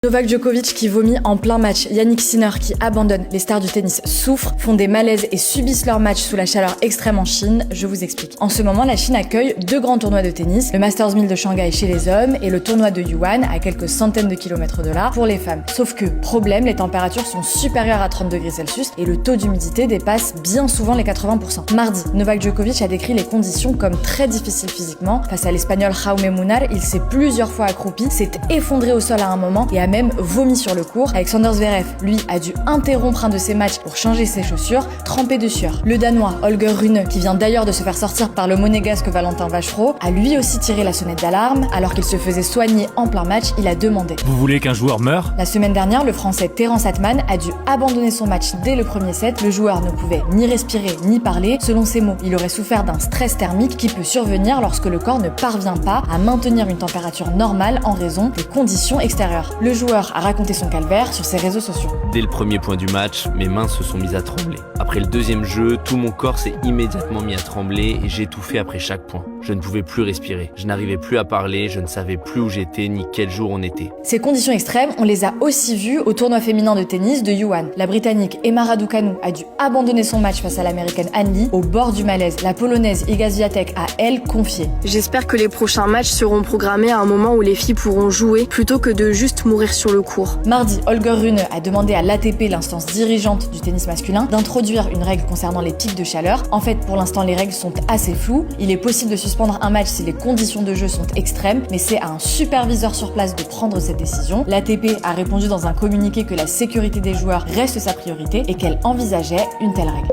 Novak Djokovic qui vomit en plein match, Yannick Sinner qui abandonne, les stars du tennis souffrent, font des malaises et subissent leur match sous la chaleur extrême en Chine, je vous explique. En ce moment, la Chine accueille 2 grands tournois de tennis, le Masters 1000 de Shanghai chez les hommes et le tournoi de Yuan à quelques centaines de kilomètres de là pour les femmes. Sauf que, problème, les températures sont supérieures à 30 degrés Celsius et le taux d'humidité dépasse bien souvent les 80%. Mardi, Novak Djokovic a décrit les conditions comme très difficiles physiquement. Face à l'Espagnol Jaume Munar, il s'est plusieurs fois accroupi, s'est effondré au sol à un moment et a même vomi sur le court. Alexander Zverev, lui, a dû interrompre un de ses matchs pour changer ses chaussures, trempé de sueur. Le Danois Holger Rune, qui vient d'ailleurs de se faire sortir par le monégasque Valentin Vachereau, a lui aussi tiré la sonnette d'alarme. Alors qu'il se faisait soigner en plein match, il a demandé: Vous voulez qu'un joueur meure ? La semaine dernière, le français Terence Atman a dû abandonner son match dès le premier set. Le joueur ne pouvait ni respirer ni parler. Selon ses mots, il aurait souffert d'un stress thermique qui peut survenir lorsque le corps ne parvient pas à maintenir une température normale en raison des conditions extérieures. Le joueur a raconté son calvaire sur ses réseaux sociaux. Dès le premier point du match, mes mains se sont mises à trembler. Après le deuxième jeu, tout mon corps s'est immédiatement mis à trembler et j'étouffais après chaque point. Je ne pouvais plus respirer, je n'arrivais plus à parler, je ne savais plus où j'étais ni quel jour on était. Ces conditions extrêmes, on les a aussi vues au tournoi féminin de tennis de Yuan. La Britannique Emma Raducanu a dû abandonner son match face à l'Américaine Anne Lee au bord du malaise. La Polonaise Iga Swiatek a, elle, confié: J'espère que les prochains matchs seront programmés à un moment où les filles pourront jouer plutôt que de juste mourir sur le court. Mardi, Holger Rune a demandé à l'ATP, l'instance dirigeante du tennis masculin, d'introduire une règle concernant les pics de chaleur. En fait, pour l'instant, les règles sont assez floues. Il est possible de suspendre un match si les conditions de jeu sont extrêmes, mais c'est à un superviseur sur place de prendre cette décision. L'ATP a répondu dans un communiqué que la sécurité des joueurs reste sa priorité et qu'elle envisageait une telle règle.